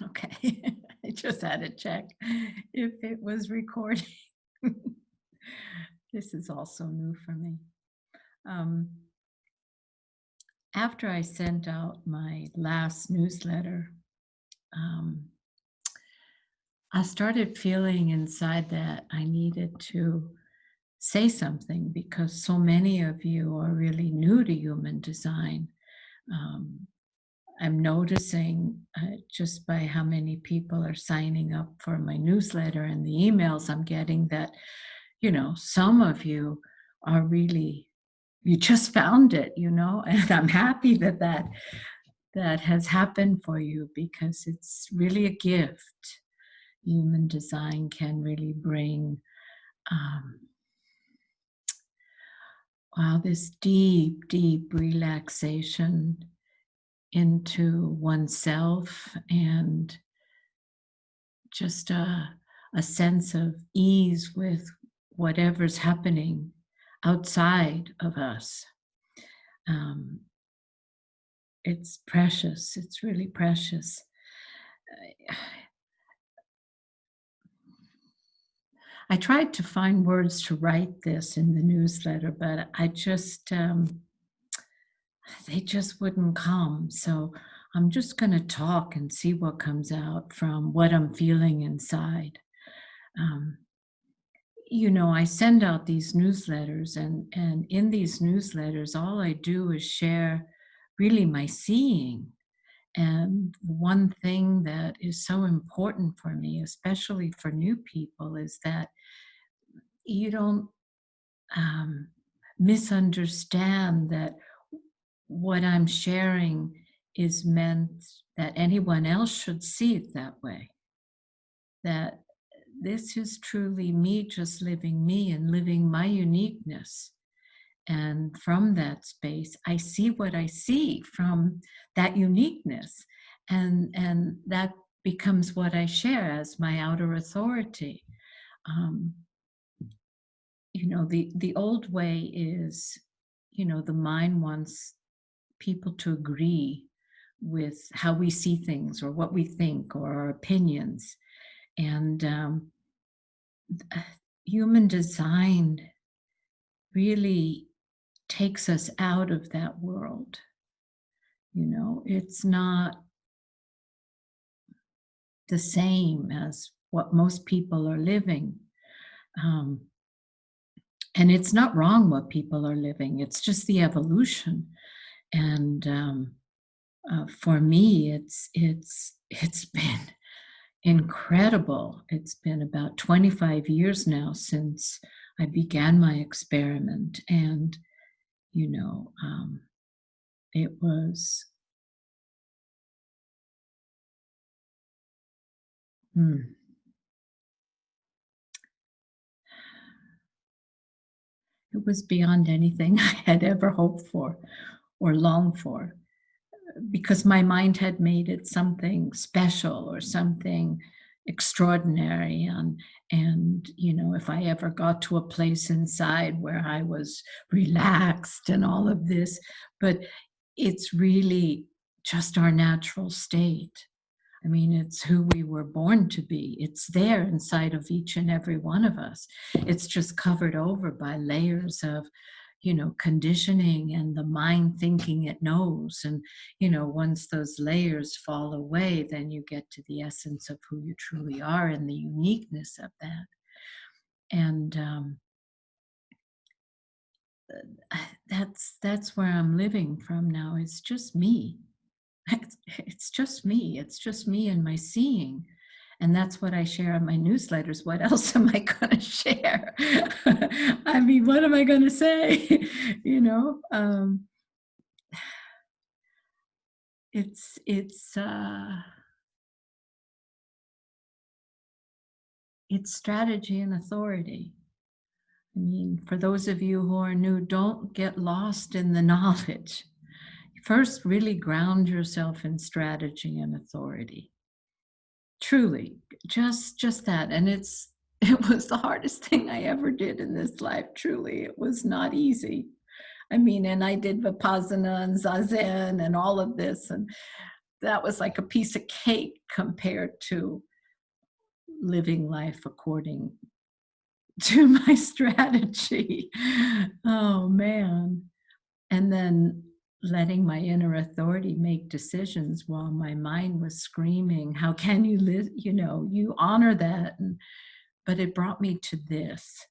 Okay. I just had to check if it was recording. This is also new for me. Um, After I sent out my last newsletter, um, I started feeling inside that I needed to say something because so many of you are really new to human design. Um, I'm noticing just by how many people are signing up for my newsletter and the emails I'm getting that, some of you are really, you just found it, and I'm happy that that has happened for you because it's really a gift. Human design can really bring, um, wow, this deep, deep relaxation into oneself and just a sense of ease with whatever's happening outside of us. Um, it's precious. It's really precious. I tried to find words to write this in the newsletter, but they just wouldn't come. So I'm just going to talk and see what comes out from what I'm feeling inside. Um, I send out these newsletters, and in these newsletters, all I do is share really my seeing. And one thing that is so important for me, especially for new people, is that you don't um, misunderstand that what I'm sharing is meant that anyone else should see it that way. That this is truly me just living me and living my uniqueness. And from that space, I see what I see from that uniqueness. And that becomes what I share as my outer authority. Um, the old way is, the mind wants people to agree with how we see things or what we think or our opinions. And human design really takes us out of that world. It's not the same as what most people are living. Um, and it's not wrong what people are living, it's just the evolution. And for me, it's been incredible. It's been about 25 years now since I began my experiment. And, you know, um, it was, hmm, it was beyond anything I had ever hoped for or longed for, because my mind had made it something special or something extraordinary. And if I ever got to a place inside where I was relaxed and all of this, but it's really just our natural state. I mean, it's who we were born to be. It's there inside of each and every one of us. It's just covered over by layers of, conditioning and the mind thinking it knows. And, once those layers fall away, then you get to the essence of who you truly are and the uniqueness of that. And that's where I'm living from now. It's just me. It's just me. It's just me and my seeing. And that's what I share on my newsletters. What else am I going to share? I mean, what am I going to say? you know, um, it's it's strategy and authority. I mean, for those of you who are new, don't get lost in the knowledge. First, really ground yourself in strategy and authority. Truly, just that. And it was the hardest thing I ever did in this life. Truly, it was not easy. I mean, and I did Vipassana and Zazen and all of this, that was like a piece of cake compared to living life according to my strategy. Oh, man. And then letting my inner authority make decisions while my mind was screaming, "How can you live?" You honor that. But it brought me to this.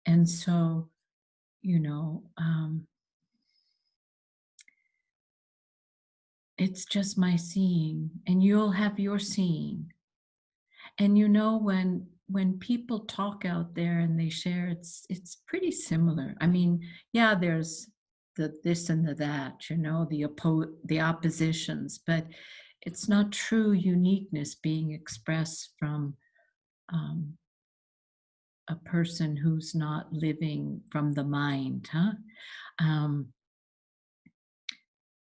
And so, you know, it's just my seeing, and you'll have your seeing. And when people talk out there and they share, it's pretty similar. I mean, yeah, there's the this and the that, the oppositions, but it's not true uniqueness being expressed from um, a person who's not living from the mind, huh? Um,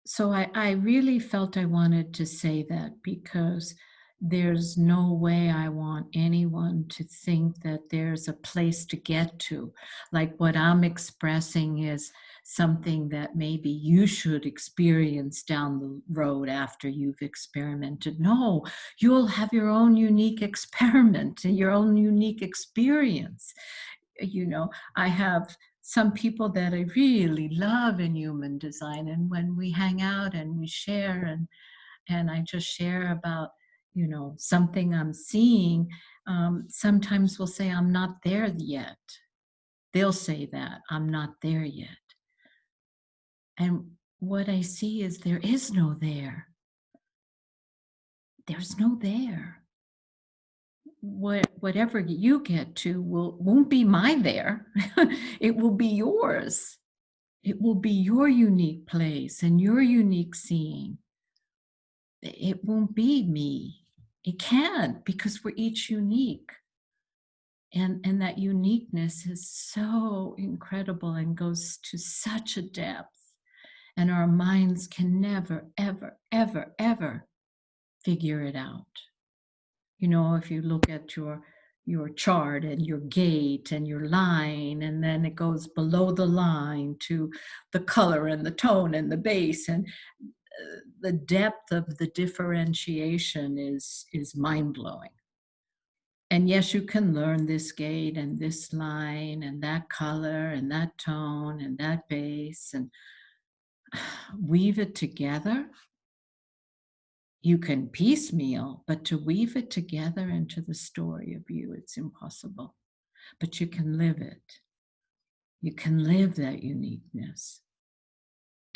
so I really felt I wanted to say that because there's no way I want anyone to think that there's a place to get to. Like what I'm expressing is something that maybe you should experience down the road after you've experimented. No, you'll have your own unique experiment and your own unique experience. I have some people that I really love in human design. And when we hang out and we share and I just share about, something I'm seeing, sometimes we'll say, I'm not there yet. They'll say that, I'm not there yet. And what I see is there is no there. There's no there. Whatever you get to won't be my there. It will be yours. It will be your unique place and your unique seeing. It won't be me. It can't because we're each unique. And that uniqueness is so incredible and goes to such a depth. And our minds can never, ever, ever, ever figure it out. If you look at your chart and your gate and your line, and then it goes below the line to the color and the tone and the base, and the depth of the differentiation is mind-blowing. And yes, you can learn this gate and this line and that color and that tone and that base and weave it together. You can piecemeal, but to weave it together into the story of you, it's impossible. But you can live it. You can live that uniqueness.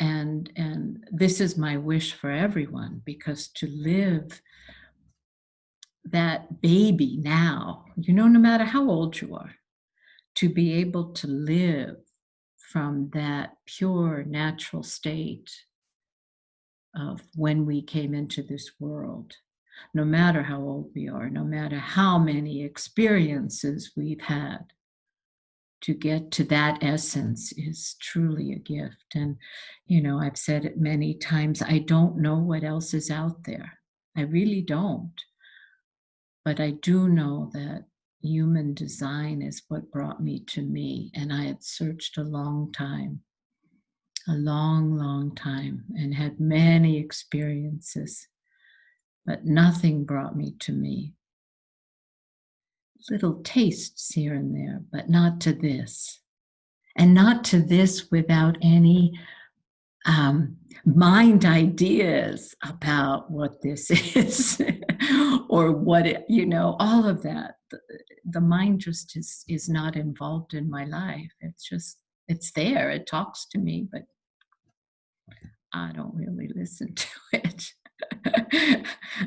And this is my wish for everyone, because to live that baby now, no matter how old you are, to be able to live from that pure natural state of when we came into this world, no matter how old we are, no matter how many experiences we've had, to get to that essence is truly a gift. And, I've said it many times, I don't know what else is out there. I really don't. But I do know that human design is what brought me to me. And I had searched a long time, a long, long time, and had many experiences, but nothing brought me to me. Little tastes here and there, but not to this. And not to this without any mind ideas about what this is or what all of that. The mind just is not involved in my life. It's there, it talks to me, but I don't really listen to it.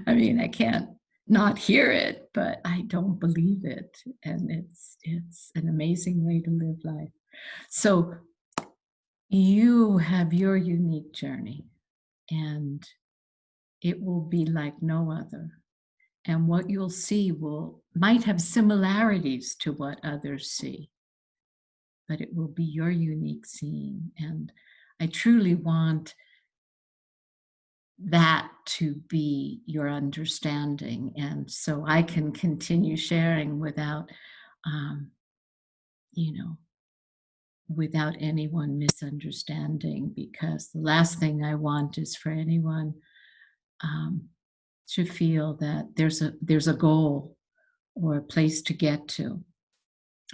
I mean, I can't not hear it, but I don't believe it. And it's an amazing way to live life. So you have your unique journey, and it will be like no other. And what you'll see might have similarities to what others see, but it will be your unique seeing. And I truly want that to be your understanding. And so I can continue sharing um, you know, without anyone misunderstanding, because the last thing I want is for anyone um, to feel that there's a goal or a place to get to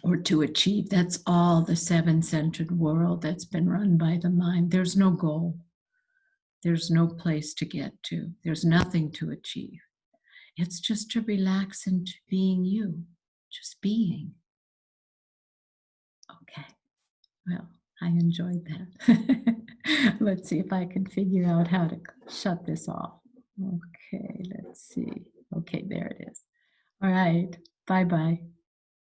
or to achieve. That's all the seven-centered world that's been run by the mind. There's no goal. There's no place to get to. There's nothing to achieve. It's just to relax into being you, just being. Okay. Well, I enjoyed that. Let's see if I can figure out how to shut this off. Okay, let's see. Okay, there it is. All right. Bye bye.